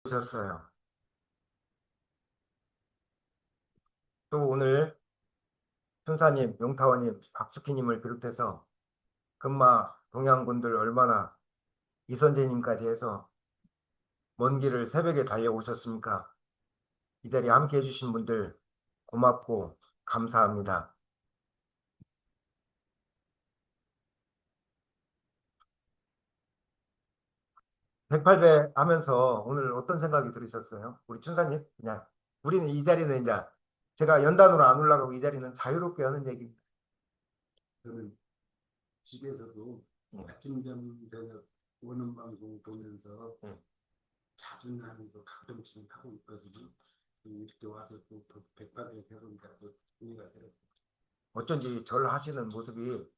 오셨어요. 또 오늘 순사님, 용타원님, 박수키님을 비롯해서 금마 동양군들 얼마나 이선재님까지 해서 먼 길을 새벽에 달려오셨습니까? 이 자리에 함께 해주신 분들 고맙고 감사합니다. 108배 하면서 오늘 어떤 생각이 들으셨어요? 우리 춘사님? 그냥 우리는 이 자리는 이제 제가 연단으로 안 올라가고 이 자리는 자유롭게 하는 얘기. 저는 집에서도 예, 아침 저녁 오는 방송 보면서 예. 자주 나는 거 가끔씩 하고 있거든요. 이렇게 와서 또 백발에 배우니까 또 재미가 새롭고. 어쩐지 절 하시는 모습이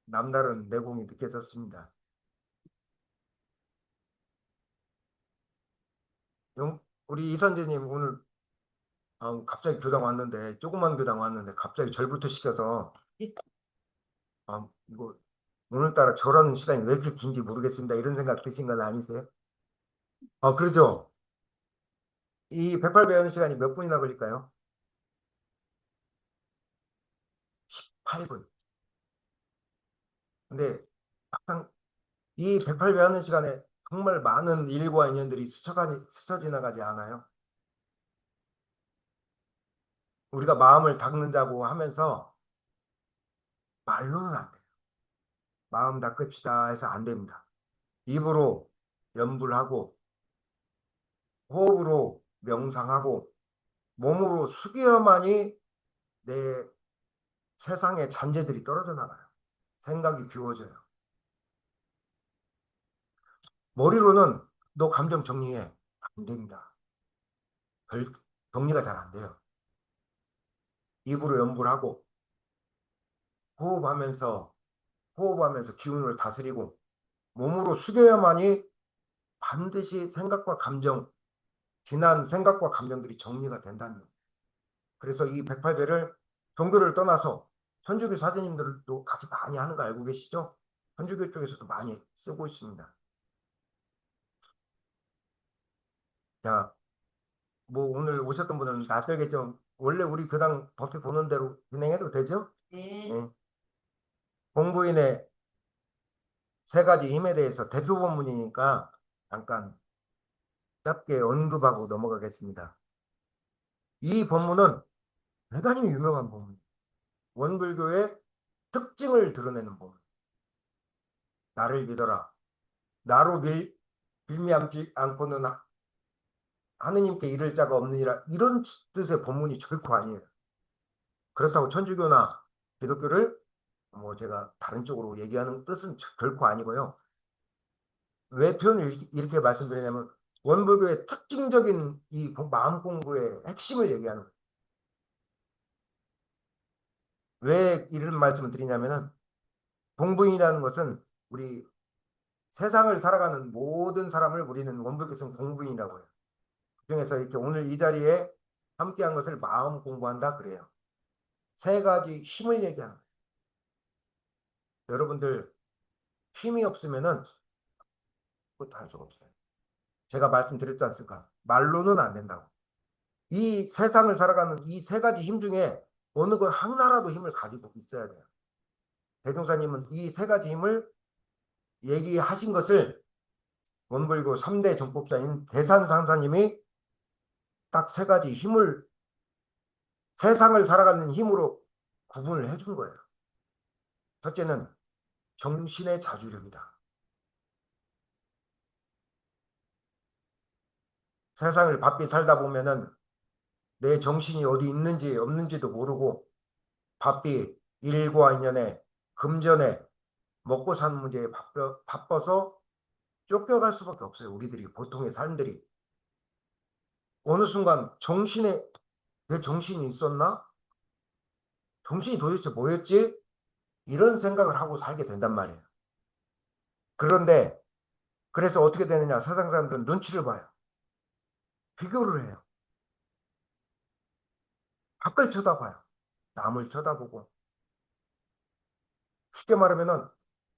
남다른 내공이 느껴졌습니다. 우리 이선재님 오늘 갑자기 교당 왔는데 조그만 교당 왔는데 갑자기 절부터 시켜서 이거 오늘따라 저런 시간이 왜 이렇게 긴지 모르겠습니다. 이런 생각 드신 건 아니세요? 그러죠. 이 108 배우는 시간이 몇 분이나 걸릴까요? 8분. 근데 막상 이 108 배우는 시간에 정말 많은 일과 인연들이 스쳐 지나가지 않아요? 우리가 마음을 닦는다고 하면서 말로는 안 돼요. 마음 닦읍시다 해서 안 됩니다. 입으로 염불하고 호흡으로 명상하고 몸으로 숙여야만이 내 세상의 잔재들이 떨어져 나가요. 생각이 비워져요. 머리로는 너 감정 정리해. 안 됩니다. 별, 정리가 잘 안 돼요. 입으로 염불하고 호흡하면서 호흡하면서 기운을 다스리고 몸으로 숙여야만이 반드시 생각과 감정, 지난 생각과 감정들이 정리가 된다는 거예요. 그래서 이 108배를 종교를 떠나서 천주교 사제님들도 같이 많이 하는 거 알고 계시죠? 천주교 쪽에서도 많이 쓰고 있습니다. 자, 뭐 오늘 오셨던 분은 낯설겠지만 원래 우리 교당 법회 보는 대로 진행해도 되죠? 네. 예. 공부인의 세 가지 힘에 대해서 대표 본문이니까 잠깐 짧게 언급하고 넘어가겠습니다. 이 본문은 대단히 유명한 본문. 원불교의 특징을 드러내는 본문. 나를 믿어라. 나로 빌미 않고는 하느님께 이를 자가 없느니라. 이런 뜻의 본문이 결코 아니에요. 그렇다고 천주교나 기독교를 뭐 제가 다른 쪽으로 얘기하는 뜻은 결코 아니고요. 왜 표현을 이렇게 말씀드리냐면 원불교의 특징적인 이 마음 공부의 핵심을 얘기하는 거예요. 왜 이런 말씀을 드리냐면은 공부인이라는 것은 우리 세상을 살아가는 모든 사람을 우리는 원불교에서는 공부인이라고 해요. 그중에서 이렇게 오늘 이 자리에 함께한 것을 마음 공부한다 그래요. 세 가지 힘을 얘기하는 거예요. 여러분들 힘이 없으면은 그것도 할 수가 없어요. 제가 말씀드렸지 않습니까? 말로는 안 된다고. 이 세상을 살아가는 이 세 가지 힘 중에 어느 것 하나라도 힘을 가지고 있어야 돼요. 대종사님은 이 세 가지 힘을 얘기하신 것을 원불교 3대 정법자인 대산상사님이 딱 세 가지 힘을 세상을 살아가는 힘으로 구분을 해준 거예요. 첫째는 정신의 자주력이다. 세상을 바삐 살다 보면은 내 정신이 어디 있는지 없는지도 모르고 바삐 일과 인연에 금전에 먹고 사는 문제에 바빠서 쫓겨갈 수밖에 없어요. 우리들이 보통의 사람들이 어느 순간 내 정신이 있었나? 정신이 도대체 뭐였지? 이런 생각을 하고 살게 된단 말이에요. 그런데 그래서 어떻게 되느냐? 세상 사람들은 눈치를 봐요. 비교를 해요. 밖을 쳐다봐요. 남을 쳐다보고 쉽게 말하면은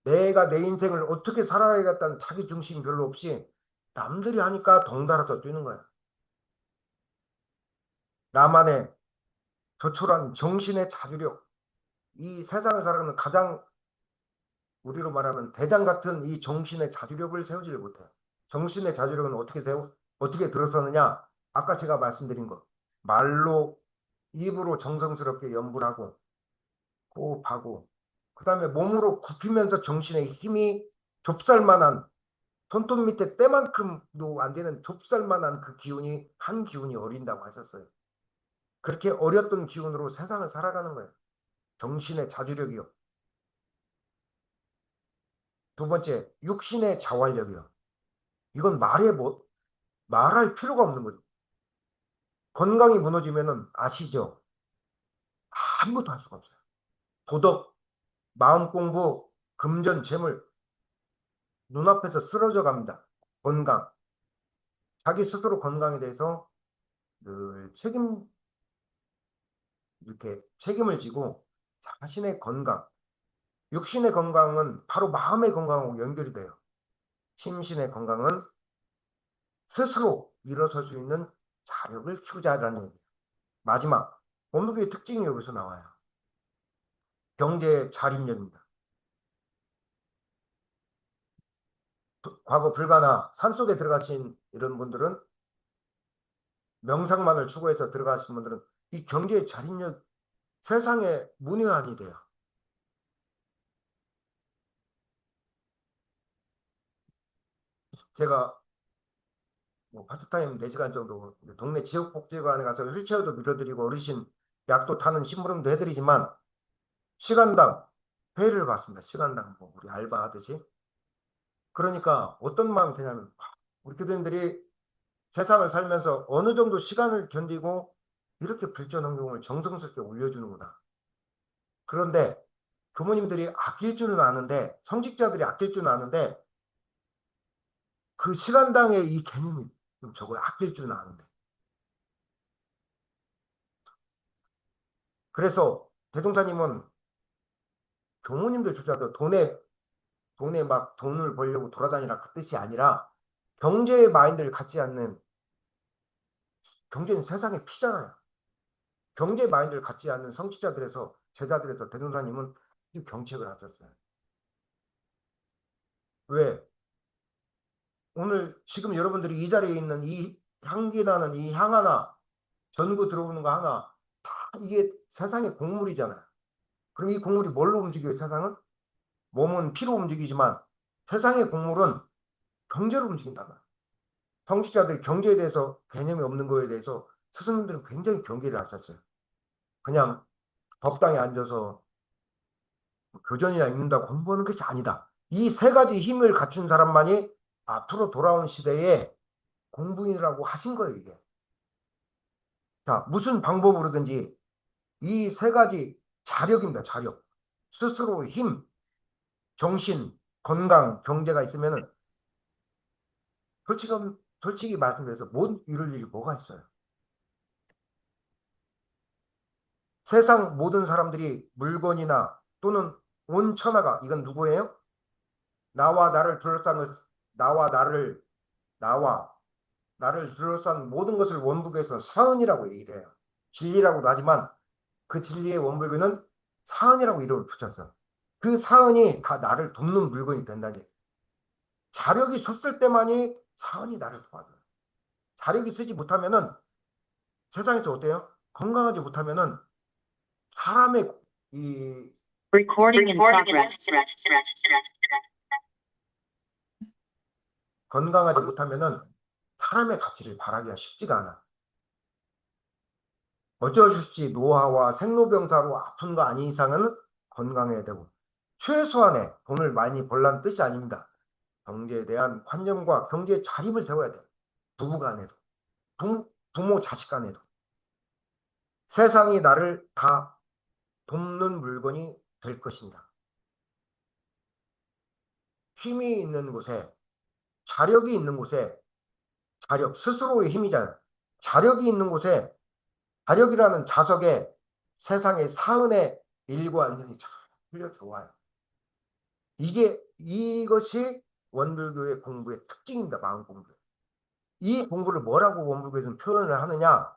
내가 내 인생을 어떻게 살아야겠다는 자기 중심 별로 없이 남들이 하니까 덩달아서 뛰는 거야. 나만의 조촐한 정신의 자주력, 이 세상을 살아가는 가장 우리로 말하면 대장 같은 이 정신의 자주력을 세우지를 못해요. 정신의 자주력은 어떻게 들어서느냐? 아까 제가 말씀드린 것. 말로, 입으로 정성스럽게 연구를 하고, 호흡하고, 그 다음에 몸으로 굽히면서 정신의 힘이 좁쌀만한, 손톱 밑에 때만큼도 안 되는 좁쌀만한 그 기운이, 한 기운이 어린다고 하셨어요. 그렇게 어렸던 기운으로 세상을 살아가는 거예요. 정신의 자주력이요. 두 번째, 육신의 자활력이요. 이건 말할 필요가 없는 거죠. 건강이 무너지면은 아시죠? 아무것도 할 수가 없어요. 도덕, 마음 공부, 금전, 재물, 눈앞에서 쓰러져 갑니다. 건강. 자기 스스로 건강에 대해서 늘 이렇게 책임을 지고 자신의 건강, 육신의 건강은 바로 마음의 건강하고 연결이 돼요. 심신의 건강은 스스로 일어설 수 있는 자력을 키우자라는 얘기예요. 마지막, 원무교의 특징이 여기서 나와요. 경제의 자립력입니다. 과거 불가나 산속에 들어가신 이런 분들은 명상만을 추구해서 들어가신 분들은 이 경제의 자립력 세상에 문외한이 돼요. 제가 뭐 파트타임 4시간 정도 동네 지역복지관에 가서 휠체어도 밀어드리고 어르신 약도 타는 심부름도 해드리지만 시간당 회의를 받습니다. 시간당 뭐 우리 알바하듯이. 그러니까 어떤 마음이 드냐면 우리 교도님들이 세상을 살면서 어느 정도 시간을 견디고 이렇게 발전 환경을 정성스럽게 올려주는구나. 그런데 부모님들이 아낄 줄은 아는데 성직자들이 아낄 줄은 아는데 그 시간당의 이 개념이 좀 적어요. 아낄 줄은 아는데. 그래서 대동사님은 교무님들조차도 돈에 막 돈을 벌려고 돌아다니라 그 뜻이 아니라 경제의 마인드를 갖지 않는 경제는 세상의 피잖아요. 경제 마인드를 갖지 않는 성직자들에서 제자들에서 대동사님은 이 경책을 하셨어요. 왜? 오늘 지금 여러분들이 이 자리에 있는 이 향기 나는 이 향 하나 전구 들어오는 거 하나 다 이게 세상의 곡물이잖아요. 그럼 이 곡물이 뭘로 움직여요? 세상은? 몸은 피로 움직이지만 세상의 곡물은 경제로 움직인단 말이에요. 성직자들이 경제에 대해서 개념이 없는 거에 대해서 스승님들은 굉장히 경계를 하셨어요. 그냥 법당에 앉아서 교전이나 읽는다 공부하는 것이 아니다. 이 세 가지 힘을 갖춘 사람만이 앞으로 돌아온 시대에 공부인이라고 하신 거예요, 이게. 자, 무슨 방법으로든지 이 세 가지 자력입니다, 자력. 스스로 힘, 정신, 건강, 경제가 있으면은 솔직히, 솔직히 말씀드려서 못 이룰 일이 뭐가 있어요. 세상 모든 사람들이 물건이나 또는 온 천하가 이건 누구예요? 나와 나를 둘러싼 것, 나와 나를 나와 나를 둘러싼 모든 것을 원북에서 사은이라고 얘기를 해요. 진리라고도 하지만 그 진리의 원불교는 사은이라고 이름을 붙였어. 그 사은이 다 나를 돕는 물건이 된다는 얘기. 자력이 섰을 때만이 사은이 나를 도와줘요. 자력이 쓰지 못하면은 세상에서 어때요? 건강하지 못하면은 사람의 이 Recording in progress. 건강하지 못하면은 사람의 가치를 바라기가 쉽지가 않아. 어쩔 수 없이 노화와 생로병사로 아픈 거 아닌 이상은 건강해야 되고 최소한의 돈을 많이 벌라는 뜻이 아닙니다. 경제에 대한 관념과 경제의 자립을 세워야 돼. 부부 간에도 부모 자식 간에도 세상이 나를 다 돕는 물건이 될 것이니라. 힘이 있는 곳에 자력이 있는 곳에 자력 스스로의 힘이잖아. 자력이 있는 곳에 자력이라는 자석에 세상의 사은의 일과 인연이 잘 흘려 들어와요. 이것이 원불교의 공부의 특징입니다. 마음 공부. 이 공부를 뭐라고 원불교에서는 표현을 하느냐?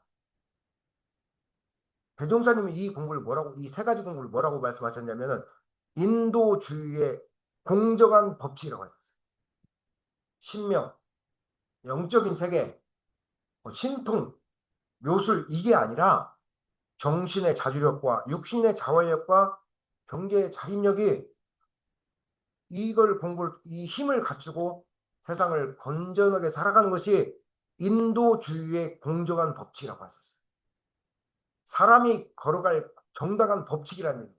대종사님이 이 공부를 뭐라고, 이 세 가지 공부를 뭐라고 말씀하셨냐면은 인도주의의 공정한 법칙이라고 하셨어요. 신명, 영적인 세계, 신통, 묘술 이게 아니라 정신의 자주력과 육신의 자활력과 경제의 자립력이 이걸 공부를 이 힘을 갖추고 세상을 건전하게 살아가는 것이 인도주의의 공정한 법칙이라고 하셨어요. 사람이 걸어갈 정당한 법칙이라는 얘기예요.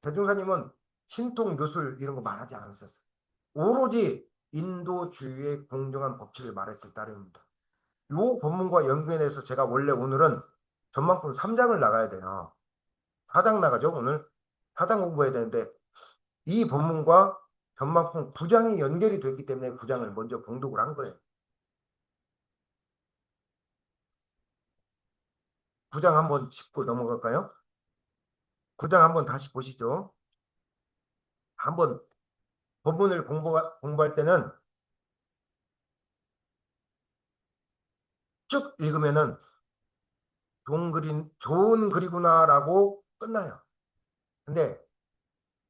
대종사님은 신통, 묘술 이런 거 말하지 않으셨어요. 오로지 인도주의의 공정한 법칙을 말했을 따름입니다. 이 본문과 연관해서 제가 원래 오늘은 전만품 3장을 나가야 돼요. 4장 나가죠, 오늘. 4장 공부해야 되는데 이 본문과 전만품 9장이 연결이 됐기 때문에 9장을 먼저 봉독을 한 거예요. 9장 한번 짚고 넘어갈까요? 9장 한번 다시 보시죠. 한번 본문을 공부할 때는 쭉 읽으면은 좋은 글이구나라고 끝나요. 근데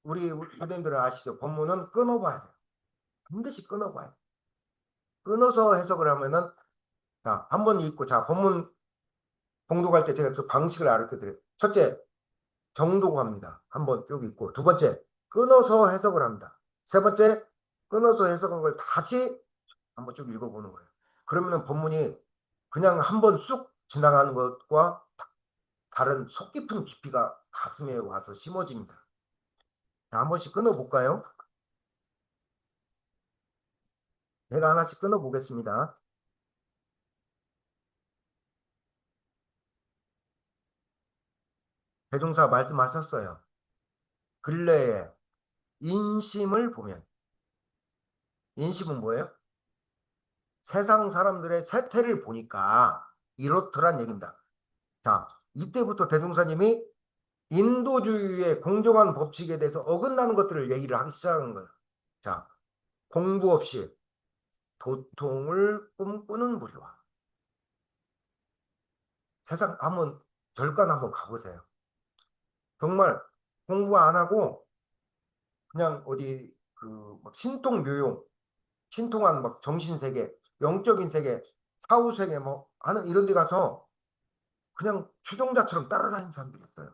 우리 선생님들은 아시죠? 본문은 끊어봐야 돼요. 반드시 끊어봐야 돼요. 끊어서 해석을 하면은 자, 한번 읽고 자, 본문 봉독할 때 제가 그 방식을 알려 드려요. 첫째, 정독합니다. 한번 쭉 읽고. 두 번째, 끊어서 해석을 합니다. 세 번째, 끊어서 해석한 걸 다시 한번 쭉 읽어보는 거예요. 그러면은 본문이 그냥 한번 쑥 지나가는 것과 다른 속 깊은 깊이가 가슴에 와서 심어집니다. 자, 한 번씩 끊어볼까요? 제가 하나씩 끊어보겠습니다. 대종사 말씀하셨어요. 근래에 인심을 보면 인심은 뭐예요? 세상 사람들의 세태를 보니까 이렇더란 얘기입니다. 자, 이때부터 대종사님이 인도주의의 공정한 법칙에 대해서 어긋나는 것들을 얘기를 하기 시작한 거예요. 자, 공부 없이 도통을 꿈꾸는 무리와 세상 한번 절간 한번 가보세요. 정말 공부 안 하고 그냥 어디 그막 신통묘용, 신통한 막 정신세계, 영적인 세계, 사후세계 뭐 하는 이런 데 가서 그냥 추종자처럼 따라다니는 사람들이 있어요.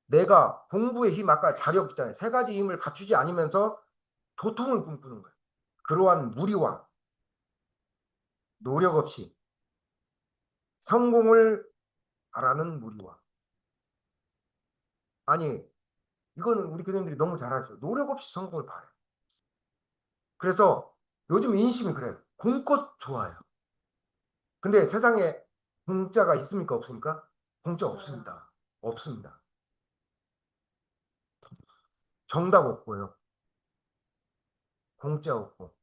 내가 공부의 힘, 아까 자력 있잖아요. 세 가지 힘을 갖추지 않으면서 도통을 꿈꾸는 거예요. 그러한 무리와 노력 없이 성공을 바라는 무리와 아니 이거는 우리 교수님들이 너무 잘하죠. 노력 없이 성공을 바라요. 그래서 요즘 인심이 그래요. 공꽃 좋아요. 근데 세상에 공짜가 있습니까? 없습니까? 공짜 없습니다. 없습니다. 정답 없고요. 공짜 없고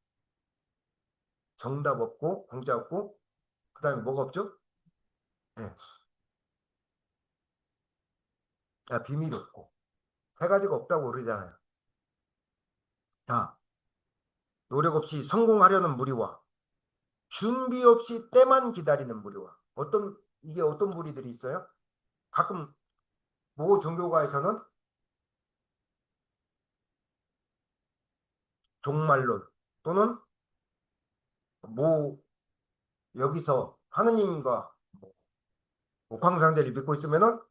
정답 없고 공짜 없고 그 다음에 뭐가 없죠? 네. 비밀 없고 세 가지가 없다고 그러잖아요. 자, 노력 없이 성공하려는 무리와 준비 없이 때만 기다리는 무리와 이게 어떤 무리들이 있어요? 가끔 모 종교가에서는 종말론 또는 뭐 여기서 하느님과 뭐 옥황상제를 믿고 있으면은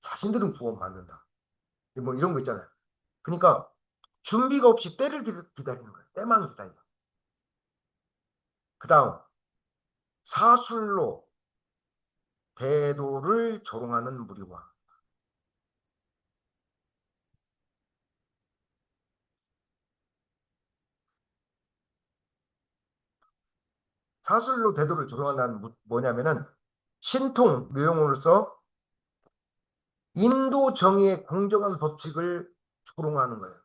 자신들은 구원받는다. 뭐 이런 거 있잖아요. 그러니까 준비가 없이 때를 기다리는 거예요. 때만 기다려. 그 다음 사술로 대도를 조롱하는 무리와 사술로 대도를 조롱한다는 뭐냐면은 신통 묘용으로서 인도 정의의 공정한 법칙을 조롱하는 거예요.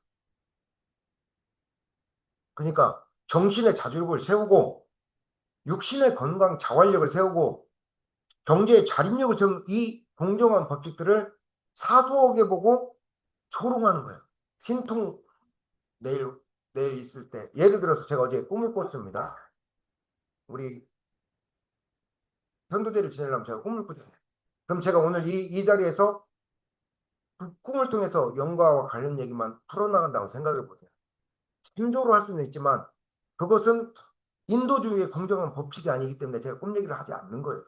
그러니까 정신의 자주력을 세우고 육신의 건강 자활력을 세우고 경제의 자립력을 세운 이 공정한 법칙들을 사소하게 보고 조롱하는 거예요. 신통 내일 내일 있을 때, 예를 들어서 제가 어제 꿈을 꿨습니다. 우리 편도제를 지내려면 제가 꿈을 꾸잖아요. 그럼 제가 오늘 이 자리에서 그 꿈을 통해서 영과와 관련 얘기만 풀어나간다고 생각해 보세요. 심조로 할 수는 있지만 그것은 인도주의의 공정한 법칙이 아니기 때문에 제가 꿈 얘기를 하지 않는 거예요.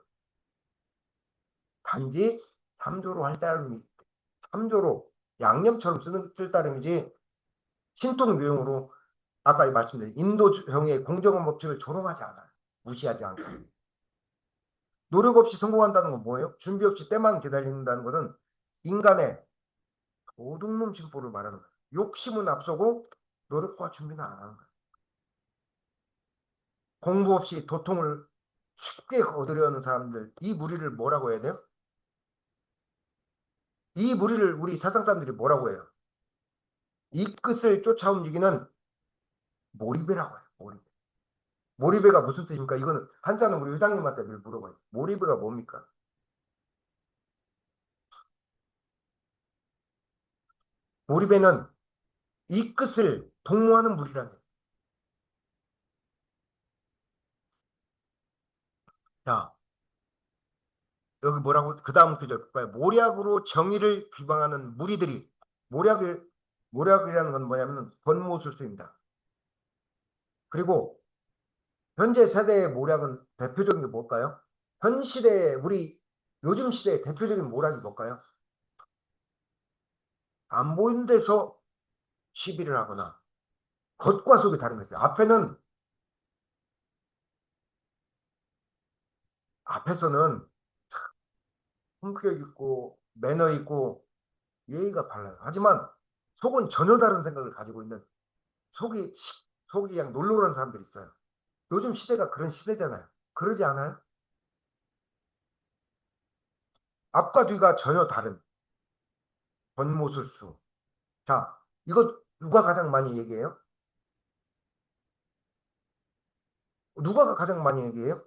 단지 참조로 할 따름이, 참조로 양념처럼 쓸 따름이지 신통묘용으로 아까 말씀드린 인도형의 공정한 법칙을 조롱하지 않아요. 무시하지 않고. 노력 없이 성공한다는 건 뭐예요? 준비 없이 때만 기다린다는 것은 인간의 도둑놈 심보를 말하는 거예요. 욕심은 앞서고 노력과 준비는 안 하는 거예요. 공부 없이 도통을 쉽게 얻으려는 사람들, 이 무리를 뭐라고 해야 돼요? 이 무리를 우리 세상 사람들이 뭐라고 해요? 이 끝을 쫓아 움직이는 몰입이라고 해요. 몰입. 몰입배가 무슨 뜻입니까? 이거는 한자는 우리 의장님한테 늘 물어봐요. 몰입배가 뭡니까? 몰입배는 이 끝을 동무하는 무리라는 거예요. 자, 여기 뭐라고 그 다음 구절 볼까요? 모략으로 정의를 비방하는 무리들이 모략이라는 건 뭐냐면 권모술수입니다. 그리고 현재 세대의 모략은 대표적인 게 뭘까요? 현 시대의 우리 요즘 시대의 대표적인 모략이 뭘까요? 안 보이는 데서 시비를 하거나 겉과 속이 다른 거였어요. 앞에서는 품격 있고 매너 있고 예의가 발라요. 하지만 속은 전혀 다른 생각을 가지고 있는 속이 그냥 놀러오는 사람들이 있어요. 요즘 시대가 그런 시대잖아요. 그러지 않아요? 앞과 뒤가 전혀 다른 권모술수. 자, 이거 누가 가장 많이 얘기해요? 누가 가장 많이 얘기해요?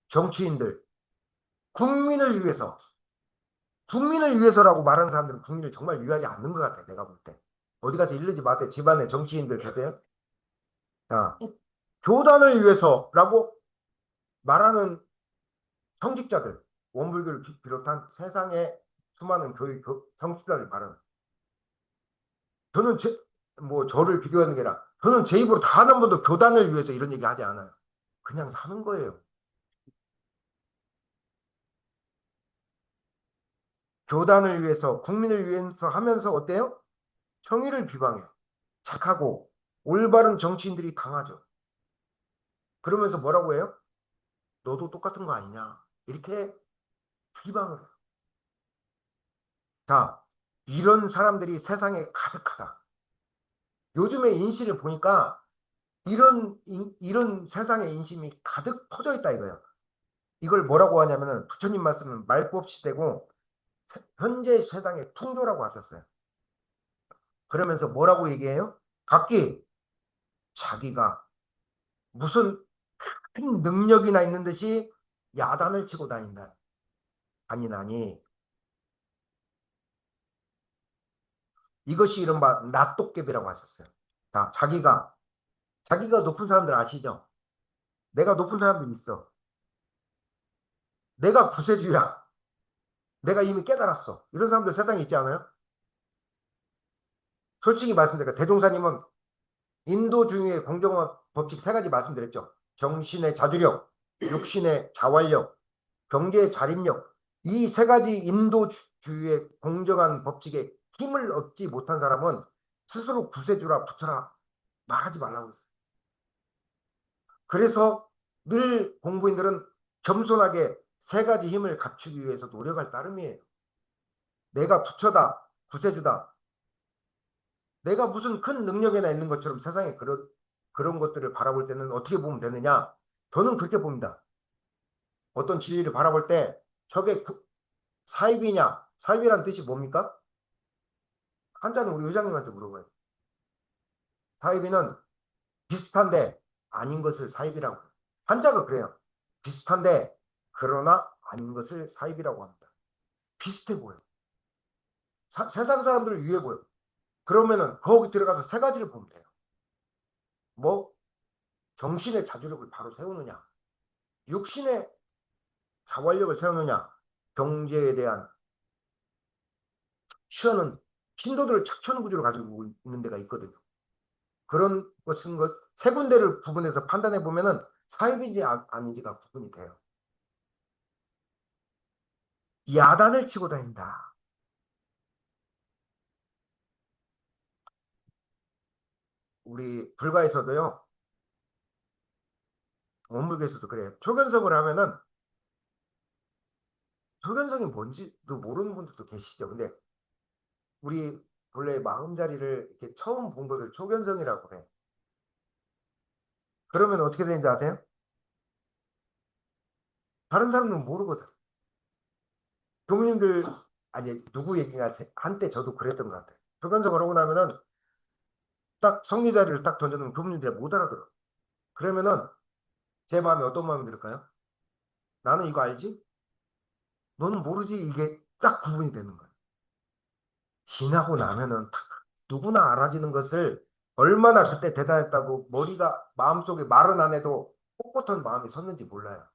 정치인들. 국민을 위해서. 국민을 위해서라고 말하는 사람들은 국민을 정말 위하지 않는 것 같아. 내가 볼 때. 어디 가서 이르지 마세요. 집안에 정치인들 계세요? 자, 교단을 위해서라고 말하는 성직자들, 원불교를 비롯한 세상의 수많은 성직자들 말하는. 저는 저를 비교하는 게 아니라 저는 제 입으로 단 한 번도 교단을 위해서 이런 얘기 하지 않아요. 그냥 사는 거예요. 교단을 위해서, 국민을 위해서 하면서 어때요? 정의를 비방해. 착하고 올바른 정치인들이 강하죠. 그러면서 뭐라고 해요? 너도 똑같은 거 아니냐? 이렇게 비방을 해요. 자, 이런 사람들이 세상에 가득하다. 요즘의 인식을 보니까 이런 세상의 인심이 가득 퍼져 있다 이거예요. 이걸 뭐라고 하냐면은 부처님 말씀은 말법 시대고 현재 세상의 풍조라고 하셨어요. 그러면서 뭐라고 얘기해요? 각기 자기가 무슨 큰 능력이나 있는 듯이 야단을 치고 다닌다. 아니나니 이것이 이른바 낫도깨비라고 하셨어요. 자, 자기가 높은 사람들 아시죠? 내가 높은 사람들 있어. 내가 구세주야. 내가 이미 깨달았어. 이런 사람들 세상에 있지 않아요? 솔직히 말씀드릴게요. 대종사님은 인도주의의 공정한 법칙 세 가지 말씀드렸죠. 정신의 자주력, 육신의 자활력, 경제의 자립력. 이 세 가지 인도주의의 공정한 법칙에 힘을 얻지 못한 사람은 스스로 구세주라 부처라 말하지 말라고 했어요. 그래서 늘 공부인들은 겸손하게 세 가지 힘을 갖추기 위해서 노력할 따름이에요. 내가 부처다, 구세주다. 내가 무슨 큰 능력이나 있는 것처럼 세상에 그런 것들을 바라볼 때는 어떻게 보면 되느냐? 저는 그렇게 봅니다. 어떤 진리를 바라볼 때 저게 사입이냐? 사입이란 뜻이 뭡니까? 한자는 우리 의장님한테 물어봐요. 사입이는 비슷한데 아닌 것을 사입이라고 해요. 한자가 그래요. 비슷한데 그러나 아닌 것을 사입이라고 합니다. 비슷해 보여. 세상 사람들을 위해 보여. 그러면은 거기 들어가서 세 가지를 보면 돼요. 뭐 정신의 자주력을 바로 세우느냐, 육신의 자활력을 세우느냐, 경제에 대한 취하는 신도들을 착천 구조를 가지고 있는 데가 있거든요. 그런 것은 세 군데를 구분해서 판단해 보면은 사입인지 아닌지가 구분이 돼요. 야단을 치고 다닌다. 우리 불가에서도요, 원불교에서도 그래요. 초견성을 하면은 초견성이 뭔지도 모르는 분들도 계시죠. 근데 우리 본래 마음자리를 이렇게 처음 본 것을 초견성이라고 해. 그러면 어떻게 되는지 아세요? 다른 사람은 모르거든. 교무님들, 아니, 누구 얘기가 한때 저도 그랬던 것 같아요. 초견성을 하고 나면은 딱 성리자리를 딱 던져놓으면 교무님들이 못 알아들어. 그러면은 제 마음이 어떤 마음이 들을까요? 나는 이거 알지? 너는 모르지? 이게 딱 구분이 되는 거예요. 지나고 나면은 누구나 알아지는 것을 얼마나 그때 대단했다고 머리가 마음속에 말은 안 해도 꼿꼿한 마음이 섰는지 몰라요.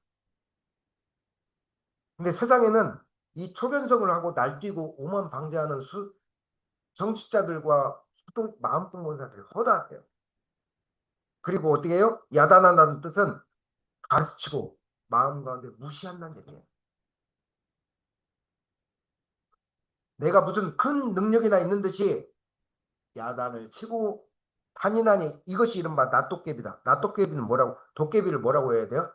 근데 세상에는 이 초견성을 하고 날뛰고 오만 방지하는 정치자들과 마음풍문사들이 허다해요. 그리고 어떻게 해요? 야단한다는 뜻은 가르치고 마음 가운데 무시한다는 얘기예요. 내가 무슨 큰 능력이나 있는 듯이 야단을 치고 탄인하니 이것이 이른바 낫도깨비다. 낫도깨비는 뭐라고, 도깨비를 뭐라고 해야 돼요?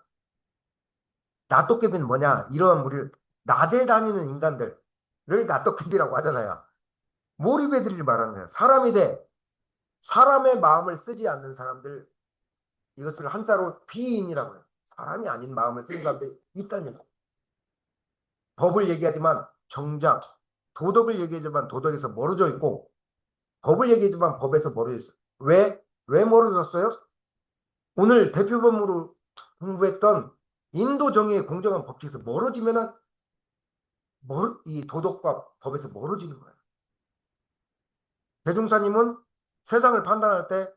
낫도깨비는 뭐냐? 이러한 우리를 낮에 다니는 인간들을 낫도깨비라고 하잖아요. 몰입애들이 말하는 거예요. 사람이 돼. 사람의 마음을 쓰지 않는 사람들, 이것을 한자로 비인이라고 해요. 사람이 아닌 마음을 쓰는 사람들이 있다는 얘기예요. 법을 얘기하지만 정작 도덕을 얘기하지만 도덕에서 멀어져 있고 법을 얘기하지만 법에서 멀어져 있어요. 왜 멀어졌어요? 오늘 대표범으로 공부했던 인도 정의의 공정한 법칙에서 멀어지면은 이 도덕과 법에서 멀어지는 거예요. 대종사님은 세상을 판단할 때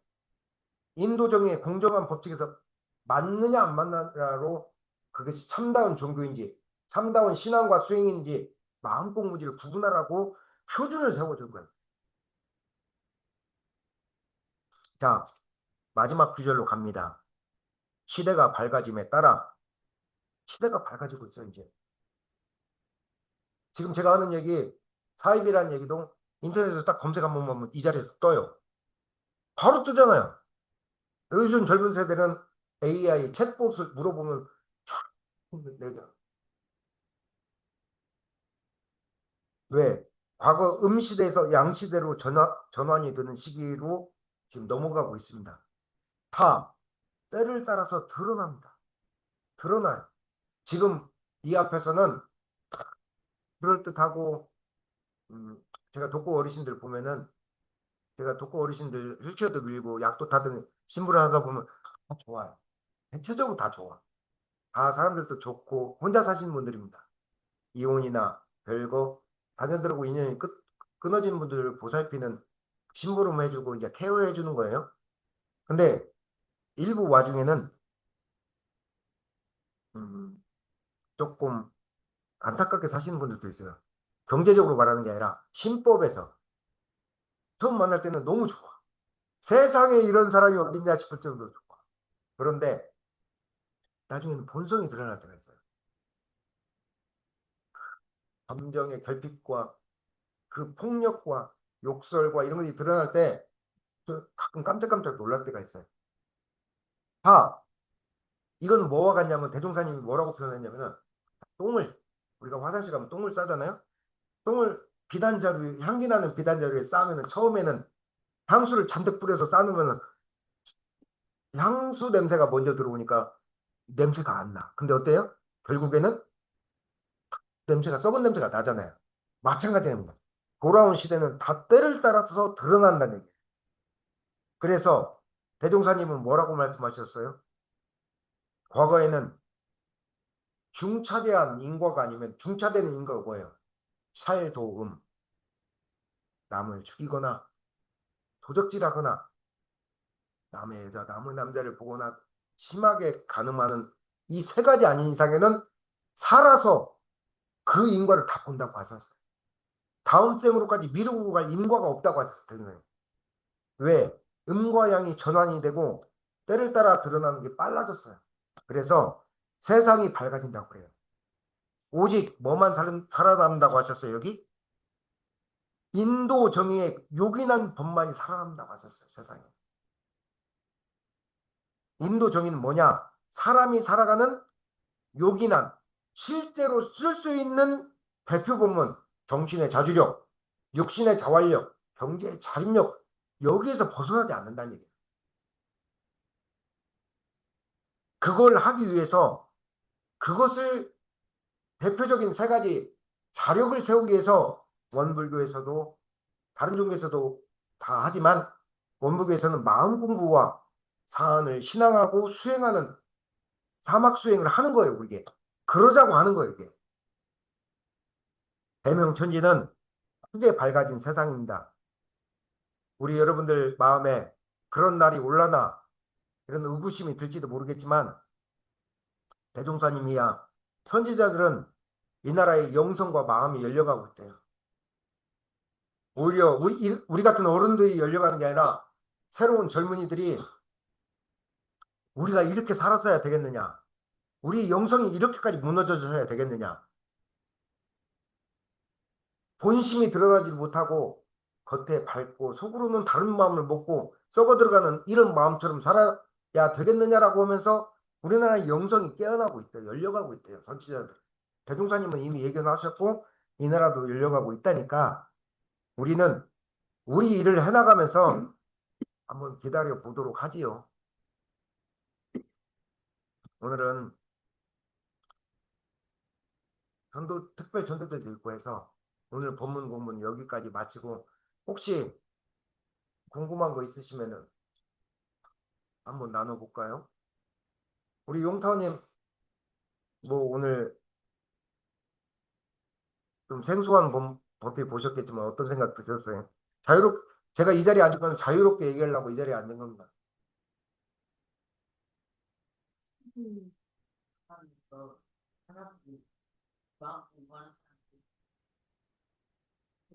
인도 정의의 공정한 법칙에서 맞느냐 안 맞느냐로 그것이 참다운 종교인지 참다운 신앙과 수행인지 마음공무지를 구분하라고 표준을 세워준 거예요. 자, 마지막 구절로 갑니다. 시대가 밝아짐에 따라 시대가 밝아지고 있어요, 이제. 지금 제가 하는 얘기, 사입이라는 얘기도 인터넷에서 딱 검색 한번 하면 이 자리에서 떠요. 바로 뜨잖아요. 요즘 젊은 세대는 AI 챗봇을 물어보면 촥 내가 왜? 과거 음시대에서 양시대로 전환이 되는 시기로 지금 넘어가고 있습니다. 다 때를 따라서 드러납니다. 드러나요. 지금 이 앞에서는 그럴듯하고 제가 독거 어르신들 보면은 제가 독거 어르신들 휠체어도 밀고 약도 타든 심부를 하다 보면 다 좋아요. 대체적으로 다 좋아. 다 사람들도 좋고 혼자 사시는 분들입니다. 이혼이나 별거 자녀들하고 인연이 끊어진 분들을 보살피는 심부름 해주고 이제 케어해 주는 거예요. 근데 일부 와중에는 음, 조금 안타깝게 사시는 분들도 있어요. 경제적으로 말하는 게 아니라 신법에서 처음 만날 때는 너무 좋아. 세상에 이런 사람이 어딨냐 싶을 정도로 좋아. 그런데 나중에는 본성이 드러날 때가 있어요. 감정의 결핍과 그 폭력과 욕설과 이런 것이 드러날 때 가끔 깜짝깜짝 놀랄 때가 있어요. 이건 뭐와 같냐면 대종사님이 뭐라고 표현했냐면은 똥을 우리가 화장실 가면 똥을 싸잖아요. 똥을 비단자루 향기 나는 비단자루에 싸면은 처음에는 향수를 잔뜩 뿌려서 싸놓으면은 향수 냄새가 먼저 들어오니까 냄새가 안 나. 근데 어때요? 결국에는 냄새가 썩은 냄새가 나잖아요. 마찬가지입니다. 돌아온 시대는 다 때를 따라서 드러난다는 얘기예요. 그래서 대종사님은 뭐라고 말씀하셨어요? 과거에는 중차대한 인과가 아니면 중차대는 인과가 뭐예요? 살도음, 남을 죽이거나 도적질하거나 남의 여자, 남의 남자를 보거나 심하게 가늠하는 이 세 가지 아닌 이상에는 살아서 그 인과를 다 본다고 하셨어요. 다음 생으로까지 미루고 갈 인과가 없다고 하셨어요. 왜? 음과 양이 전환이 되고 때를 따라 드러나는 게 빨라졌어요. 그래서 세상이 밝아진다고 그래요. 오직 뭐만 살아남는다고 하셨어요, 여기? 인도 정의의 요긴한 법만이 살아남는다고 하셨어요, 세상에. 인도 정의는 뭐냐? 사람이 살아가는 요긴한, 실제로 쓸 수 있는 대표 법문, 정신의 자주력, 육신의 자활력, 경제의 자립력, 여기에서 벗어나지 않는다는 얘기예요. 그걸 하기 위해서 그것을 대표적인 세 가지 자력을 세우기 위해서 원불교에서도 다른 종교에서도 다 하지만 원불교에서는 마음 공부와 사안을 신앙하고 수행하는 사막 수행을 하는 거예요, 이게. 그러자고 하는 거예요, 이게. 대명천지는 크게 밝아진 세상입니다. 우리 여러분들 마음에 그런 날이 올라나 이런 의구심이 들지도 모르겠지만 대종사님이야 선지자들은 이 나라의 영성과 마음이 열려가고 있대요. 오히려 우리 같은 어른들이 열려가는 게 아니라 새로운 젊은이들이 우리가 이렇게 살았어야 되겠느냐? 우리 영성이 이렇게까지 무너져서야 되겠느냐? 본심이 드러나지 못하고 겉에 밝고 속으로는 다른 마음을 먹고 썩어 들어가는 이런 마음처럼 살아야 되겠느냐라고 하면서 우리나라의 영성이 깨어나고 있대요. 열려가고 있대요. 선지자들. 대종사님은 이미 예견하셨고 이 나라도 열려가고 있다니까 우리는 우리 일을 해나가면서 한번 기다려 보도록 하지요. 오늘은 전도 특별 전도대도 있고 해서 오늘 본문 공부는 여기까지 마치고 혹시 궁금한 거 있으시면은 한번 나눠볼까요? 우리 용타님 뭐 오늘 좀 생소한 법이 보셨겠지만 어떤 생각 드셨어요? 제가 이 자리에 앉은 건 자유롭게 얘기하려고 이 자리에 앉은 겁니다. 하면서 사람들이 마음 공부하는 사람들이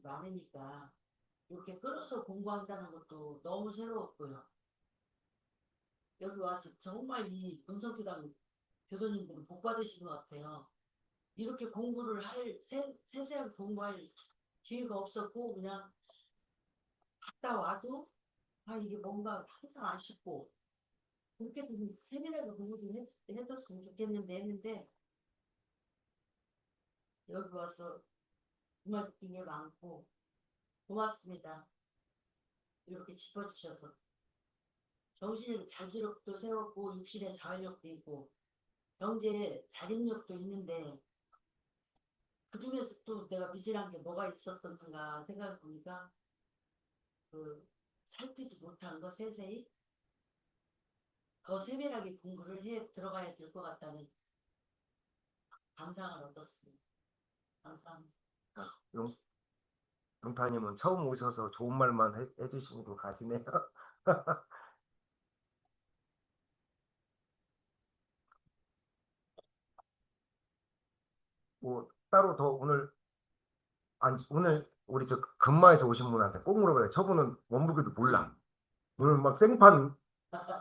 많으니까 이렇게 끌어서 공부한다는 것도 너무 새로웠고요. 여기 와서 정말 이 본성교당 교도님들은 복 받으신 것 같아요. 이렇게 공부를 세세하게 공부할 기회가 없었고 그냥 갔다 와도 이게 뭔가 항상 아쉽고 그렇게 좀 세밀하게 공부 좀 해줬으면 좋겠는데 했는데 여기 와서 정말 느낀 게 많고 고맙습니다. 이렇게 짚어주셔서 정신의 자기력도 세웠고 육신의 자활력도 있고 경제의 자립력도 있는데 그중에서 또 내가 미진한 게 뭐가 있었던가 생각해 보니까 그 살피지 못한 거 세세히 더 세밀하게 공부를 해 들어가야 될 것 같다는 감상을 얻었습니다. 감사합니다. 용타님은 처음 오셔서 좋은 말만 해주시고 가시네요. 뭐 따로 더 오늘 우리 저 근마에서 오신 분한테 꼭 물어봐요. 저분은 원불교도 몰라. 오늘 막 생판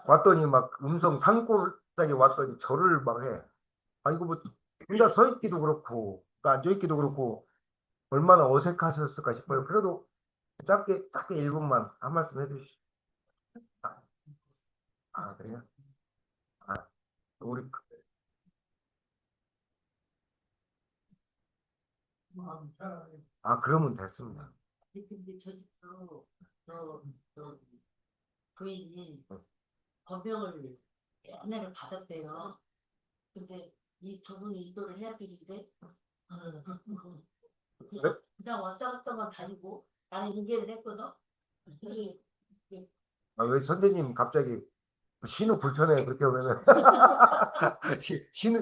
왔더니 막 음성 산골짜기 왔더니 절을 막 해. 이거 뭐 혼자 서 있기도 그렇고 앉아 있기도 그렇고 얼마나 어색하셨을까 싶어요. 그래도 짧게 1분만 한 말씀 해주시죠. 그래요? 아, 우리 그러면 됐습니다. 근데 저 집도 저 부인이 법명을 옛날에 받았대요. 근데 이 두 분이 인도를 해야 되는데 그냥 왔다 갔다만 다니고 나는 인계를 했거든. 그게 왜 선생님 갑자기 신호 불편해 그렇게 오면은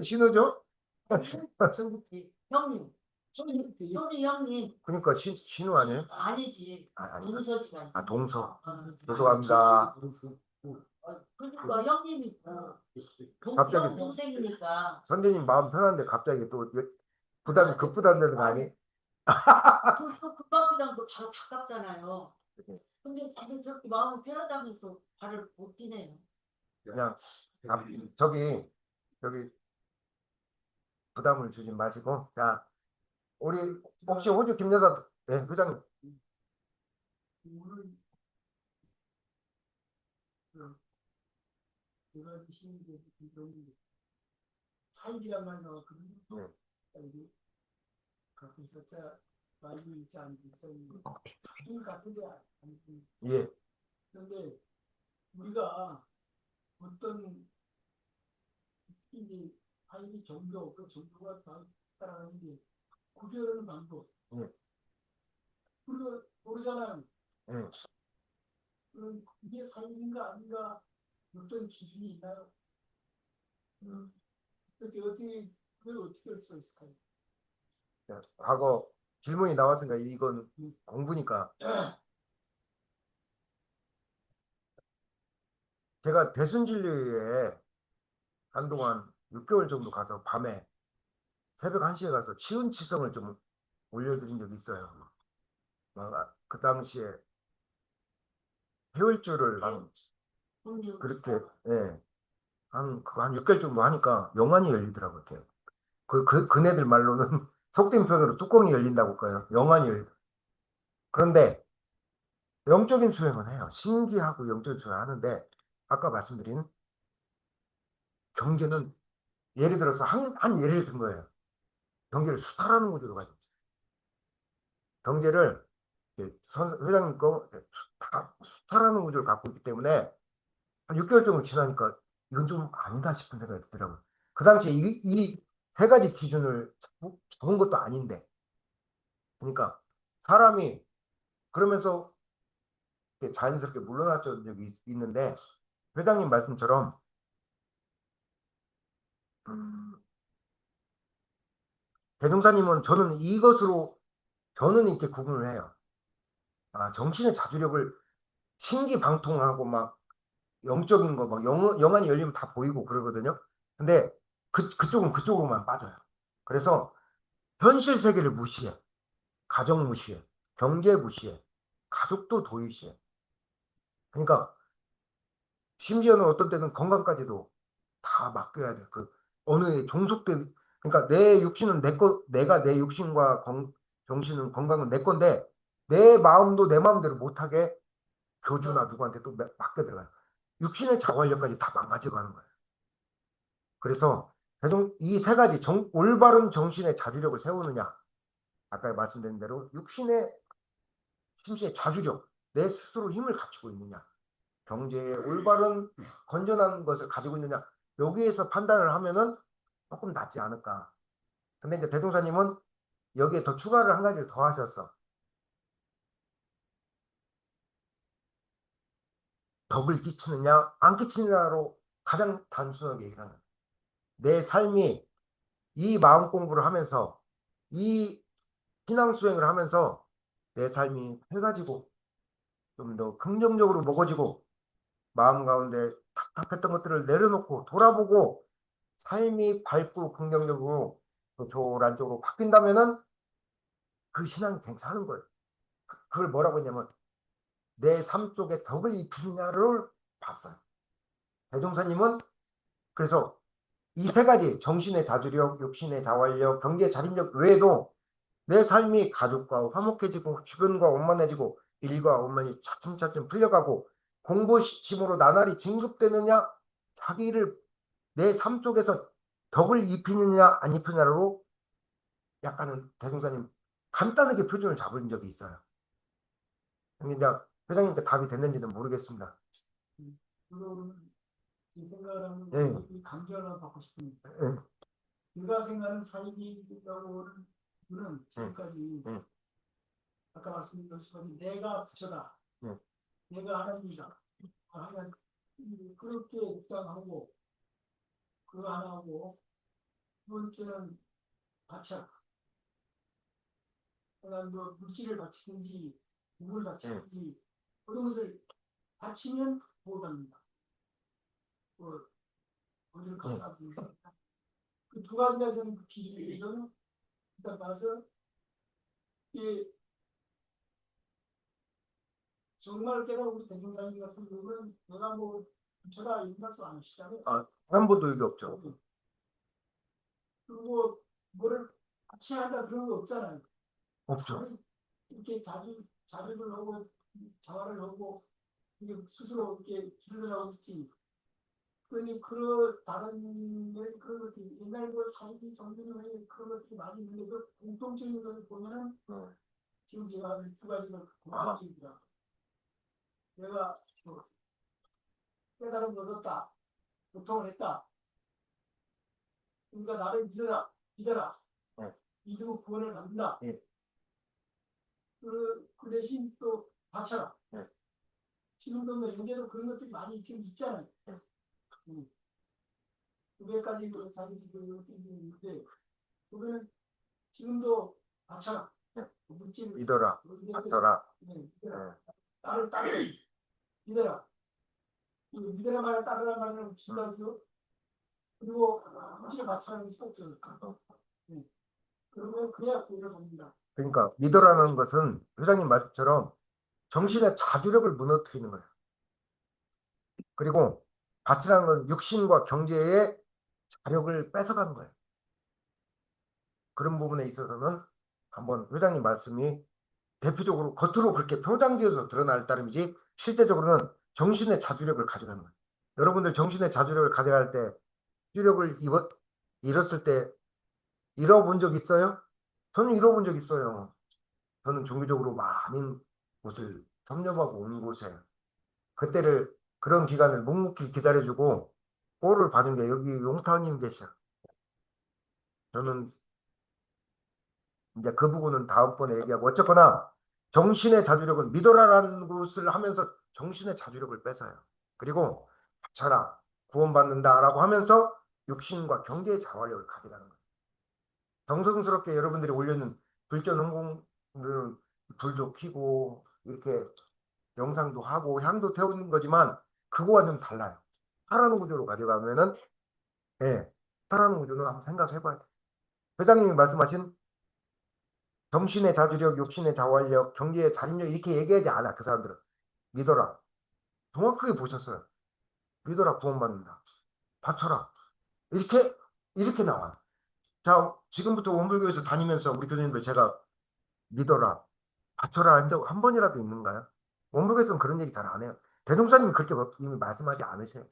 신호죠? 저기 형님 소리 형님 그러니까 신우 아니에요? 아니지. 아니. 동서지가. 아, 동서. 어. 죄송합니다. 그러니까 형님이 갑자기 동생이니까 선생님 마음 편한데 갑자기 또 부담 급부담되는 거 아니? 그 금방비당도 바로 가깝잖아요. 근데 지금 저렇게 마음이 편하다면서 발을 못 뛰네요. 그냥 저기 부담을 주지 마시고, 자, 우리 혹시 호주 김 여사, 네, 회장님. 오늘 제가 주시는 게 좀 사입이란 말 나왔거든요. 네. 사입이 갖고 있었자 말이 있지 않지 좀 같은데 아니지. 예, 그런데 우리가 어떤 이제 사입이 정도 그 정도가 따라가는 게 구별하는 방법. 네. 그거 모르잖아요. 예. 그럼 이게 사입인가 아닌가 어떤 기준이 있나요? 그걸 어떻게 할 수가 있을까요? 자, 과거 질문이 나왔으니까 이건 공부니까. 제가 대순진료에 한동안 6개월 정도 가서 밤에 새벽 1시에 가서 치운치성을 좀 올려드린 적이 있어요. 그 당시에 해울줄을 그렇게, 예, 한 6개월 정도 하니까 영안이 열리더라고요. 이렇게. 그네들 말로는 속된 표현으로 뚜껑이 열린다고 해요. 영안이 열리더라고요. 그런데 영적인 수행은 해요. 신기하고 영적인 수행을 하는데 아까 말씀드린 경계는 예를 들어서 한 예를 든 거예요. 경계를 수탈하는 구조로 가지고 있어요. 경계를 회장님 거 수탈하는 구조를 갖고 있기 때문에 한 6개월 정도 지나니까 이건 좀 아니다 싶은 생각이 들더라고요. 그 당시에 이 세 가지 기준을 적은 것도 아닌데, 그러니까 사람이 그러면서 자연스럽게 물러났던 적이 있는데, 회장님 말씀처럼 대종사님은 저는 이렇게 구분을 해요. 정신의 자주력을 신기방통하고 막 영적인 거 막 영안이 열리면 다 보이고 그러거든요. 근데 그쪽은 그쪽으로만 빠져요. 그래서 현실 세계를 무시해. 가정 무시해. 경제 무시해. 가족도 도의시해. 그러니까 심지어는 어떤 때는 건강까지도 다 맡겨야 돼. 어느 종속된, 그러니까 내 육신은 내 거, 내가 내 육신과 정신은 건강은 내 건데 내 마음도 내 마음대로 못하게 교주나 누구한테 또 맡겨 들어가요. 육신의 자활력까지 다 망가져 가는 거예요. 그래서 이 세 가지 올바른 정신의 자주력을 세우느냐, 아까 말씀드린 대로 육신의 심신의 자주력, 내 스스로 힘을 갖추고 있느냐, 경제의 올바른 건전한 것을 가지고 있느냐, 여기에서 판단을 하면은 조금 낫지 않을까. 근데 이제 대종사님은 여기에 더 추가를 한 가지를 더 하셨어. 덕을 끼치느냐 안 끼치느냐로 가장 단순하게 얘기하는 거예요. 내 삶이 이 마음 공부를 하면서 이 신앙 수행을 하면서 내 삶이 밝아지고 좀 더 긍정적으로 먹어지고 마음 가운데 답답했던 것들을 내려놓고 돌아보고 삶이 밝고 긍정적으로 또 조란 쪽으로 바뀐다면은 그 신앙이 괜찮은 거예요. 그걸 뭐라고 했냐면 내 삶 속에 덕을 입히느냐를 봤어요. 대종사님은 그래서 이 세 가지 정신의 자주력, 육신의 자활력, 경제의 자립력 외에도 내 삶이 가족과 화목해지고 주변과 원만해지고 일과 원만히 차츰차츰 풀려가고 공부심으로 나날이 진급되느냐 자기를 내 삶 속에서 덕을 입히느냐 안 입히느냐로 약간은 대종사님 간단하게 표준을 잡은 적이 있어요. 근데 이제 회장님께 답이 됐는지는 모르겠습니다. 그거는 제 생각하는 예. 이 강조를 받고 싶습니다. 예. 제가 생각하는 사이비라고 하는 분은 지금까지 아까 말씀드렸지만 내가 부처다, 내가 하나님이다 하면 그렇게 주장하고 그거 하나하고 두 번째는 바짝 그냥 뭐 물질을 바치든지 물을 바치든지 그런 것을 바치면 보호받는다. 뭐 어디를 갖다 두는 그두 가지가 저는 그 기준이에요. 이거는 일단 봐서 이 정말 깨달은 우리 대종사님 같은 경우는 내가 뭐 부처라 이런 말씀 안 하시잖아요. 한 번도 얘기 없죠. 그리고 뭐를 바치한다 그런 거 없잖아요. 없죠. 이렇게 자립을 하고 자활을 하고 이게 스스로 이렇게 길을 하고 있지. 그러니 다른 그런 것들이 옛날 그 사기 정신의 그런 것들이 많이 있는데 그 공통적인 걸 보면은 지금 제가 두 가지가 공통적이다. 내가 뭐 깨달음을 얻었다, 고통을 했다. 그러니까 나를 믿어라. 믿으면 구원을 받는다. 그 대신 또 바쳐라. 지금도 뭐 현재도 그런 것들이 많이 지금 있잖아요. 두 개까지 그 사기들이 있는데 그거는 지금도 바쳐라. 물질 믿어라, 바쳐라. 믿어라. 나를 따르라. 믿어라. 믿어라 말을 따르라 말을 붙인다서 그리고 물질을 바쳐라는 게 없어요. 그러면 그래야 구원을 받는다. 그러니까 믿어라는 것은 회장님 말씀처럼 정신의 자주력을 무너뜨리는 거예요. 그리고 바치라는 건 육신과 경제의 자력을 뺏어가는 거예요. 그런 부분에 있어서는 한번 회장님 말씀이 대표적으로 겉으로 그렇게 표장지어서 드러날 따름이지 실제적으로는 정신의 자주력을 가져가는 거예요. 여러분들 정신의 자주력을 가져갈 때 자주력을 잃었을 때 잃어본 적 있어요? 저는 잃어본 적 있어요. 저는 종교적으로 많은 곳을 섭렵하고 온 곳에 그때를 그런 기간을 묵묵히 기다려주고 꼴을 받은 게 여기 용타님 계셔. 저는 이제 그 부분은 다음번에 얘기하고 어쨌거나 정신의 자주력은 믿어라라는 것을 하면서 정신의 자주력을 뺏어요. 그리고 바쳐라 구원받는다라고 하면서 육신과 경제의 자활력을 가져가는 거예요. 정성스럽게 여러분들이 올려놓은 불전 흥공들은 불도 켜고 이렇게 영상도 하고 향도 태우는 거지만 그거와 좀 달라요. 하라는 구조로 가져가면은 하라는 구조는 한번 생각해봐야 돼요. 회장님이 말씀하신 정신의 자주력, 욕신의 자활력, 경제의 자립력 이렇게 얘기하지 않아. 그 사람들은 믿어라. 정확하게 보셨어요. 믿어라 구원받는다. 바쳐라. 이렇게 나와요. 자, 지금부터 원불교에서 다니면서 우리 교수님들 제가 믿어라, 바쳐라 한 적 한 번이라도 있는가요? 원불교에서는 그런 얘기 잘 안 해요. 대종사님이 그렇게 이미 말씀하지 않으세요.